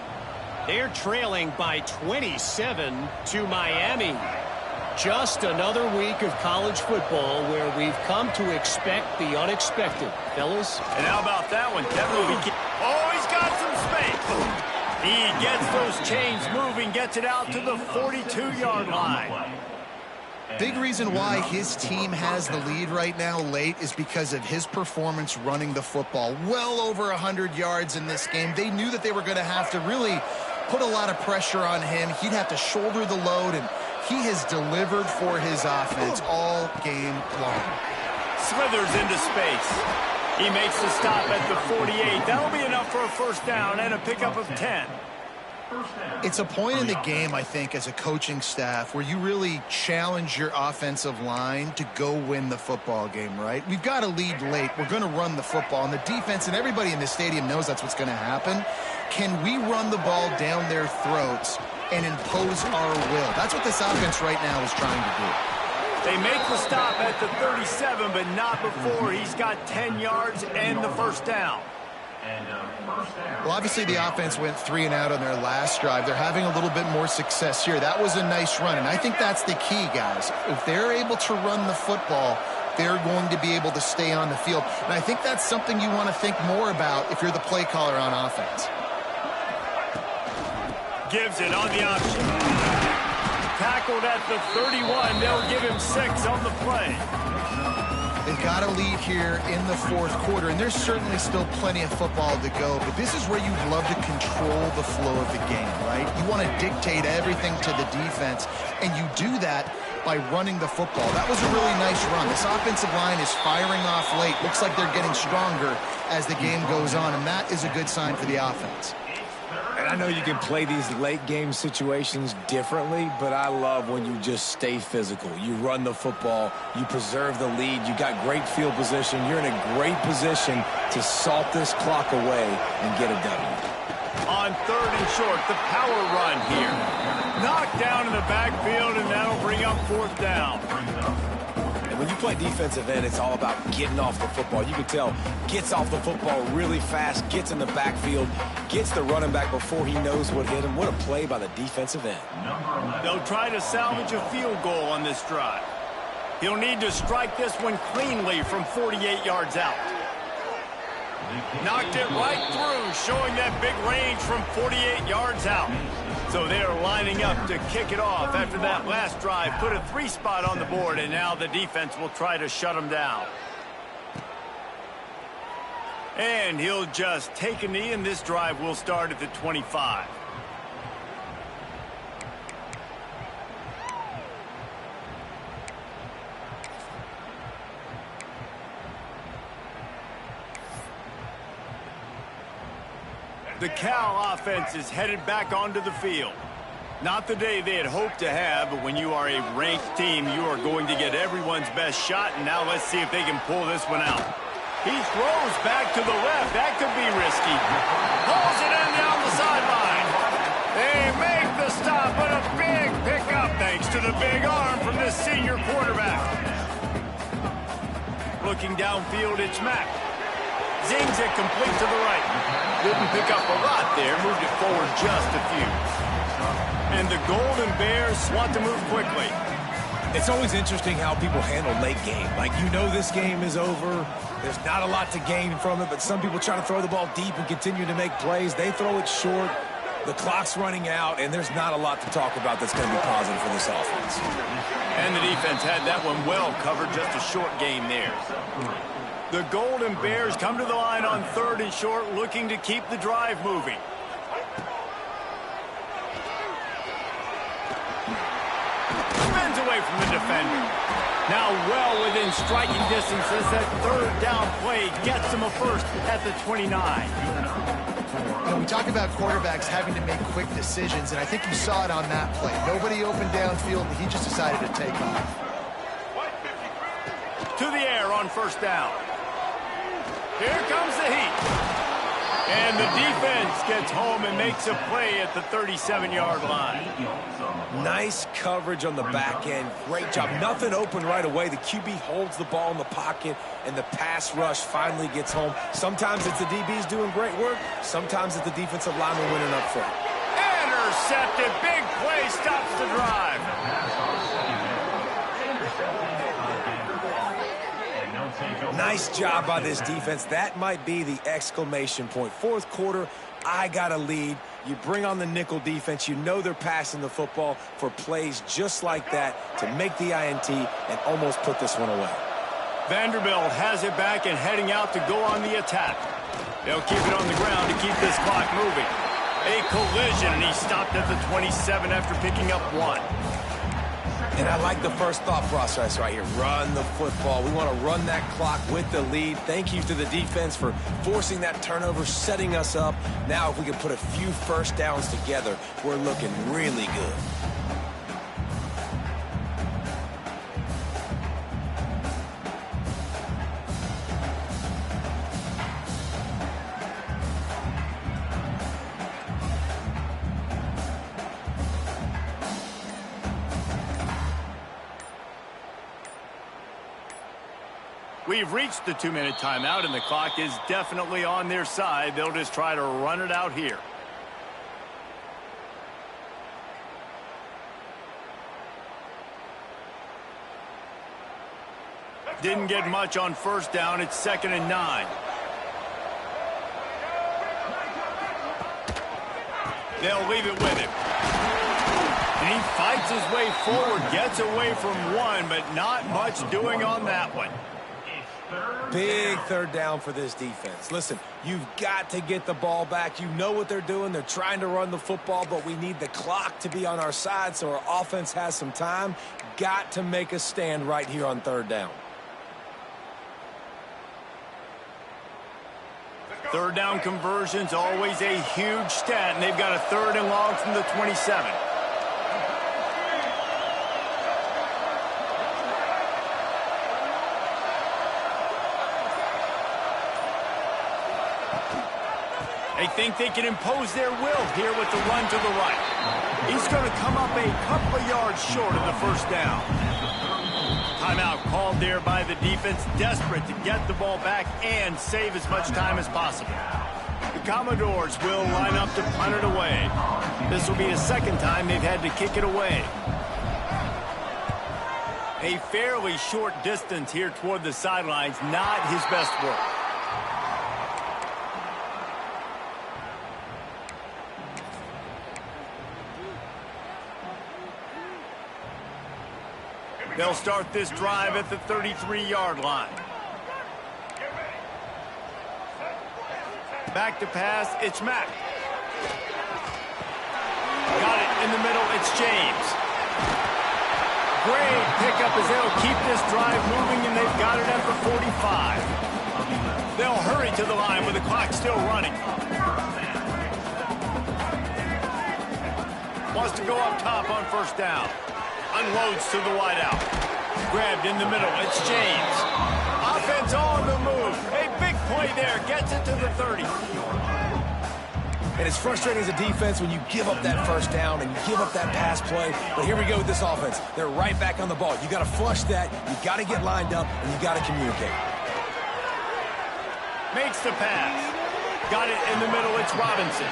They're trailing by 27 to Miami. Just another week of college football where we've come to expect the unexpected. Fellas? And how about that one? Kevin will be... Oh, he's got some space. He gets those chains moving, gets it out to the 42-yard line. Big reason why his team has the lead right now late is because of his performance running the football. Well over 100 yards in this game. They knew that they were going to have to really put a lot of pressure on him. He'd have to shoulder the load, and he has delivered for his offense all game long. Slithers into space. He makes the stop at the 48. That'll be enough for a 1st down and a pickup of 10. It's a point in the game, I think, as a coaching staff where you really challenge your offensive line to go win the football game, right? We've got to lead late. We're going to run the football, and the defense and everybody in the stadium knows that's what's going to happen. Can we run the ball down their throats and impose our will? That's what this offense right now is trying to do. They make the stop at the 37, but not before he's got 10 yards and the 1st down. Well, obviously the offense went 3 and out on their last drive. They're having a little bit more success here. That was a nice run, and I think that's the key, guys. If they're able to run the football, they're going to be able to stay on the field. And I think that's something you want to think more about if you're the play caller on offense. Gives it on the option. tackled at the 31. They'll give him 6 on the play. They've got a lead here in the fourth quarter, and there's certainly still plenty of football to go, but this is where you'd love to control the flow of the game, right? You want to dictate everything to the defense, and you do that by running the football. That was a really nice run. This offensive line is firing off late. Looks like they're getting stronger as the game goes on, and that is a good sign for the offense. And I know you can play these late game situations differently, but I love when you just stay physical. You run the football, you preserve the lead, you got great field position, you're in a great position to salt this clock away and get a W. On 3rd and short, the power run here. Knocked down in the backfield, and that'll bring up 4th down. And when you play defensive end, it's all about getting off the football. You can tell, gets off the football really fast, gets in the backfield, gets the running back before he knows what hit him. What a play by the defensive end. They'll try to salvage a field goal on this drive. He'll need to strike this one cleanly from 48 yards out. Knocked it right through, showing that big range from 48 yards out. So they are lining up to kick it off after that last drive. Put a 3 spot on the board, and now the defense will try to shut them down. And he'll just take a knee, and this drive will start at the 25. The Cal offense is headed back onto the field. Not the day they had hoped to have, but when you are a ranked team, you are going to get everyone's best shot, and now let's see if they can pull this one out. He throws back to the left. That could be risky. Pulls it in down the sideline. They make the stop, but a big pickup thanks to the big arm from this senior quarterback. Looking downfield, it's Mack. Zings it complete to the right. Didn't pick up a lot there, moved it forward just a few. And the Golden Bears want to move quickly. It's always interesting how people handle late game. Like, you know this game is over. There's not a lot to gain from it, but some people try to throw the ball deep and continue to make plays. They throw it short. The clock's running out, and there's not a lot to talk about that's going to be positive for this offense. And the defense had that one well covered, just a short game there. The Golden Bears come to the line on 3rd and short, looking to keep the drive moving. Spins away from the defender. Now well within striking distance as that 3rd down play gets him a first at the 29. You know, we talk about quarterbacks having to make quick decisions, and I think you saw it on that play. Nobody opened downfield, and he just decided to take off. To the air on 1st down. Here comes the heat. And the defense gets home and makes a play at the 37-yard line. Nice coverage on the back end. Great job. Nothing open right away. The QB holds the ball in the pocket, and the pass rush finally gets home. Sometimes it's the DBs doing great work. Sometimes it's the defensive lineman winning up front. Intercepted. Big play stops the drive. Nice job by this defense. That might be the exclamation point. 4th quarter, I got a lead. You bring on the nickel defense. You know they're passing the football for plays just like that to make the INT and almost put this one away. Vanderbilt has it back and heading out to go on the attack. They'll keep it on the ground to keep this clock moving. A collision, and he stopped at the 27 after picking up 1. And I like the first thought process right here. Run the football. We want to run that clock with the lead. Thank you to the defense for forcing that turnover, setting us up. Now if we can put a few first downs together, we're looking really good. We've reached the 2-minute timeout, and the clock is definitely on their side. They'll just try to run it out here. Didn't get much on 1st down. It's 2nd and 9. They'll leave it with him. And he fights his way forward, gets away from one, but not much doing on that one. Big third down for this defense. Listen, you've got to get the ball back. You know what they're doing. They're trying to run the football, but we need the clock to be on our side so our offense has some time. Got to make a stand right here on third down. Third down conversion's always a huge stat, and they've got a 3rd and long from the 27. They think they can impose their will here with the run to the right. He's going to come up a couple of yards short of the first down. Timeout called there by the defense, desperate to get the ball back and save as much time as possible. The Commodores will line up to punt it away. This will be the 2nd time they've had to kick it away. A fairly short distance here toward the sidelines, not his best work. They'll start this drive at the 33-yard line. Back to pass, it's Mack. Got it in the middle, it's James. Great pickup as they'll keep this drive moving, and they've got it at the 45. They'll hurry to the line with the clock still running. Wants to go up top on first down. Unloads to the wideout. Grabbed in the middle. It's James. Offense on the move. A big play there. Gets it to the 30. And it's frustrating as a defense when you give up that first down and you give up that pass play. But here we go with this offense. They're right back on the ball. You got to flush that. You got to get lined up, and you got to communicate. Makes the pass. Got it in the middle. It's Robinson.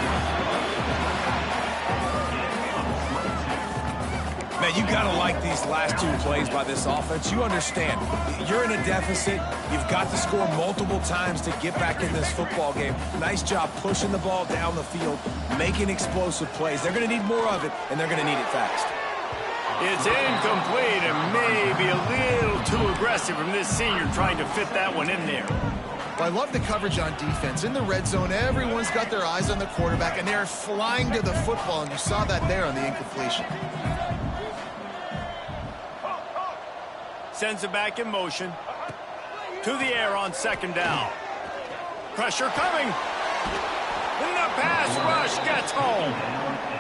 Man, you got to like these last 2 plays by this offense. You understand, you're in a deficit. You've got to score multiple times to get back in this football game. Nice job pushing the ball down the field, making explosive plays. They're going to need more of it, and they're going to need it fast. It's incomplete and maybe a little too aggressive from this senior trying to fit that one in there. Well, I love the coverage on defense. In the red zone, everyone's got their eyes on the quarterback, and they're flying to the football, and you saw that there on the incompletion. Sends it back in motion. To the air on 2nd down. Pressure coming. And the pass rush gets home.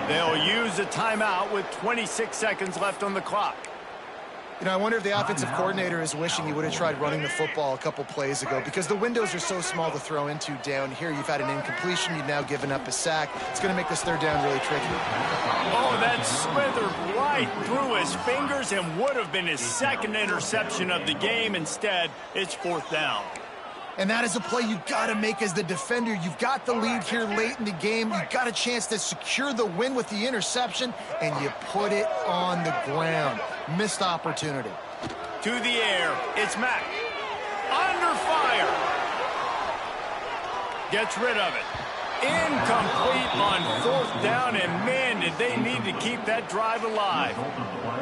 They'll use a timeout with 26 seconds left on the clock. You know, I wonder if the offensive coordinator is wishing he would have tried running the football a couple plays ago, because the windows are so small to throw into down here. You've had an incompletion. You've now given up a sack. It's going to make this 3rd down really tricky. Oh, that slithered right through his fingers and would have been his 2nd interception of the game. Instead, it's 4th down. And that is a play you've got to make as the defender. You've got the lead here late in the game. You've got a chance to secure the win with the interception, and you put it on the ground. Missed opportunity. To the air, it's Mack. Under fire. Gets rid of it. Incomplete on 4th down, and man, did they need to keep that drive alive.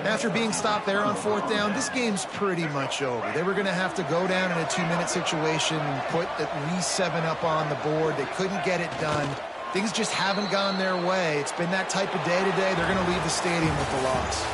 After being stopped there on 4th down, this game's pretty much over. They were going to have to go down in a 2-minute situation and put at least 7 up on the board. They couldn't get it done. Things just haven't gone their way. It's been that type of day today. They're going to leave the stadium with the loss.